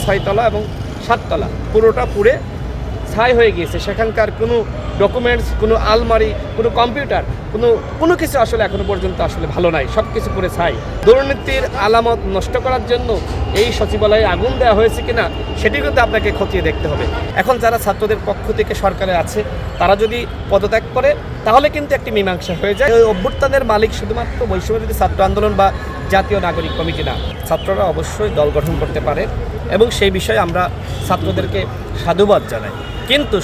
ছয়তলা এবং সাততলা পুরোটা পুড়ে ছাই হয়ে গিয়েছে। সেখানকার কোনো ডকুমেন্টস, কোনো আলমারি, কোনো কম্পিউটার, কোনো কিছু আসলে এখনো পর্যন্ত আসলে ভালো নাই, সব কিছু করে ছাই। দুর্নীতির আলামত নষ্ট করার জন্য এই সচিবালয়ে আগুন দেওয়া হয়েছে কিনা সেটি কিন্তু আপনাকে খতিয়ে দেখতে হবে। এখন যারা ছাত্রদের পক্ষ থেকে সরকারে আছে তারা যদি পদত্যাগ করে তাহলে কিন্তু একটি মীমাংসা হয়ে যায়। ওই অভ্যুত্থানের মালিক শুধুমাত্র বৈষম্যবিরোধী ছাত্র আন্দোলন বা জাতীয় নাগরিক কমিটি না, ছাত্ররা অবশ্যই দল গঠন করতে পারে এবং সেই বিষয়ে আমরা ছাত্রদেরকে সাধুবাদ জানাই। কিন্তু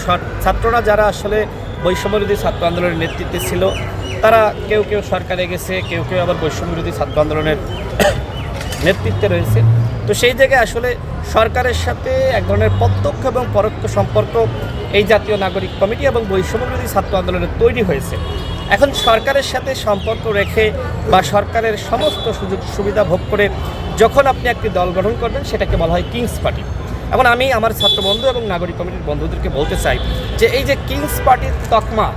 ছাত্ররা যারা আসলে বৈষম্যবিরোধী ছাত্র আন্দোলনের নেতৃত্বে ছিল তারা কেউ কেউ সরকারে গেছে, কেউ কেউ আবার বৈষম্যবিরোধী ছাত্র আন্দোলনের নেতৃত্বে রয়েছে। তো সেই জায়গায় আসলে সরকারের সাথে এক ধরনের প্রত্যক্ষ এবং পরোক্ষ সম্পর্ক এই জাতীয় নাগরিক কমিটি এবং বৈষম্যবিরোধী ছাত্র আন্দোলনের তৈরি হয়েছে। এখন সরকারের সাথে সম্পর্ক রেখে বা সরকারের সমস্ত সুযোগ সুবিধা ভোগ করে যখন আপনি একটি দল গঠন করবেন সেটাকে বলা হয় কিংস পার্টি। এখন আমি আমার ছাত্র বন্ধু এবং নাগরিক কমিটির বন্ধুদেরকে বলতে চাই যে এই যে কিংস পার্টির তকমা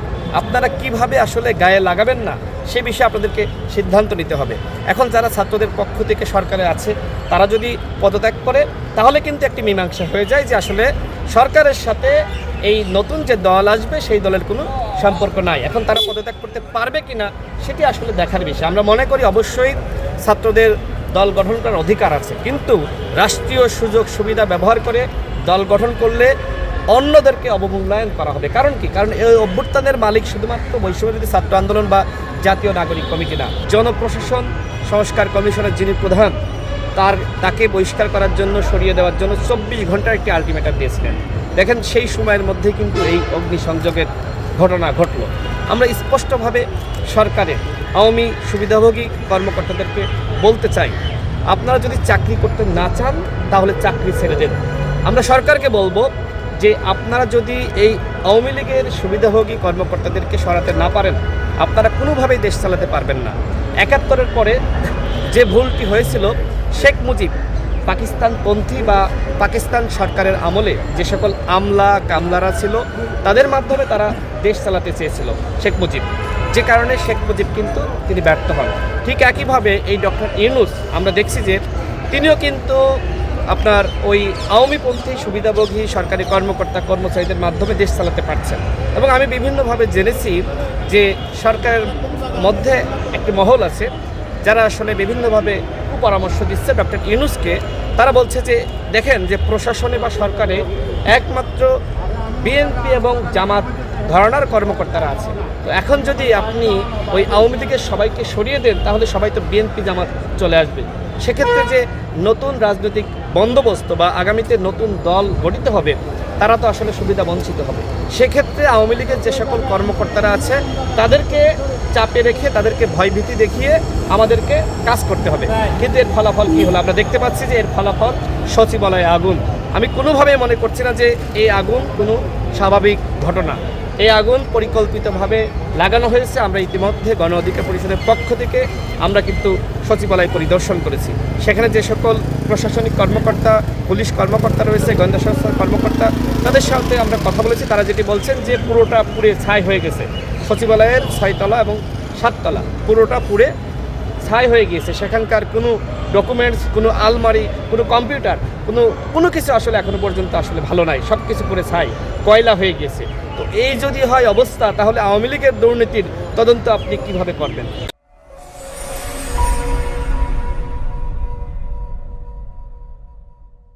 আপনারা কিভাবে আসলে গায়ে লাগাবেন না সে বিষয়ে আপনাদেরকে সিদ্ধান্ত নিতে হবে। এখন যারা ছাত্রদের পক্ষ থেকে সরকারে আছে তারা যদি পদত্যাগ করে তাহলে কিন্তু একটি মীমাংসা হয়ে যায় যে আসলে সরকারের সাথে এই নতুন যে দল আসবে সেই দলের কোনো সম্পর্ক নাই। এখন তারা পদত্যাগ করতে পারবে কিনা সেটি আসলে দেখার বিষয়। আমরা মনে করি অবশ্যই ছাত্রদের দল গঠন করার অধিকার আছে, কিন্তু রাষ্ট্রীয় সুযোগ সুবিধা ব্যবহার করে দল গঠন করলে অন্যদেরকে অবমূল্যায়ন করা হবে। কারণ কি? কারণ এই অভ্যুত্থানের মালিক শুধুমাত্র বৈষম্যবিরোধী ছাত্র আন্দোলন বা জাতীয় নাগরিক কমিটি না, জনপ্রশাসন সংস্কার কমিশনের যিনি প্রধান তাকে বহিষ্কার করার জন্য, সরিয়ে দেওয়ার জন্য 24 ঘন্টার একটি আলটিমেটাম দিয়েছিলেন। দেখেন সেই সময়ের মধ্যে কিন্তু এই অগ্নিসংযোগের ঘটনা ঘটল। আমরা স্পষ্টভাবে সরকারের আওয়ামী সুবিধাভোগী কর্মকর্তাদেরকে বলতে চাই, আপনারা যদি চাকরি করতে না চান তাহলে চাকরি ছেড়ে দেন। আমরা সরকারকে বলবো যে আপনারা যদি এই আওয়ামী লীগের সুবিধাভোগী কর্মকর্তাদেরকে সরাতে না পারেন আপনারা কোনোভাবেই দেশ চালাতে পারবেন না। 71-এর পরে যে ভুলটি হয়েছিল, শেখ মুজিব পাকিস্তানপন্থী বা পাকিস্তান সরকারের আমলে যে সকল আমলা কামলারা ছিল তাদের মাধ্যমে তারা দেশ চালাতে চেয়েছিল শেখ মুজিব, যে কারণে শেখ মুজিব কিন্তু তিনি ব্যর্থ হন। ঠিক একইভাবে এই ডক্টর ইউনূস আমরা দেখছি যে তিনিও কিন্তু আপনার ওই আওয়ামীপন্থী সুবিধাভোগী সরকারি কর্মকর্তা কর্মচারীদের মাধ্যমে দেশ চালাতে পারছেন। এবং আমি বিভিন্নভাবে জেনেছি যে সরকারের মধ্যে একটি মহল আছে যারা আসলে বিভিন্নভাবে পরামর্শ দিচ্ছে ডক্টর ইউনূসকে। তারা বলছে যে দেখেন যে প্রশাসনে বা সরকারে একমাত্র বিএনপি এবং জামাত ঘরানার কর্মকর্তারা আছে। তো এখন যদি আপনি ওই আওয়ামী লীগের সবাইকে সরিয়ে দেন তাহলে সবাই তো বিএনপি জামাত চলে আসবে। সেক্ষেত্রে যে নতুন রাজনৈতিক বন্দোবস্ত বা আগামীতে নতুন দল গঠিত হবে তারা তো আসলে সুবিধা বঞ্চিত হবে। সেক্ষেত্রে আওয়ামী লীগের যে সকল কর্মকর্তারা আছে তাদেরকে চাপে রেখে তাদেরকে ভয়ভীতি দেখিয়ে আমাদেরকে কাজ করতে হবে। কিন্তু এর ফলাফল কী হলো আমরা দেখতে পাচ্ছি যে এর ফলাফল সচিবালয়ে আগুন। আমি কোনোভাবেই মনে করছি না যে এই আগুন কোনো স্বাভাবিক ঘটনা। এই আগুন পরিকল্পিতভাবে লাগানো হয়েছে। আমরা ইতিমধ্যে গণ অধিকার পরিষদের পক্ষ থেকে আমরা কিন্তু সচিবালয় পরিদর্শন করেছি। সেখানে যে সকল প্রশাসনিক কর্মকর্তা, পুলিশ কর্মকর্তা রয়েছে, গোয়েন্দা সংস্থার কর্মকর্তা, তাদের সাথে আমরা কথা বলেছি। তারা যেটি বলছেন যে পুরোটা পুড়ে ছাই হয়ে গেছে। সচিবালয়ের 6তলা এবং 7তলা পুরোটা পুড়ে ছাই হয়ে গিয়েছে। সেখানকার কোনো ডকুমেন্টস, কোনো আলমারি, কোনো কম্পিউটার, কোনো কিছু আসলে এখনো পর্যন্ত আসলে ভালো নাই, সব কিছু করে ছাই, কয়লা হয়ে গেছে। তো এই যদি হয় অবস্থা তাহলে আওয়ামী লীগের দুর্নীতির তদন্ত আপনি কিভাবে করবেন?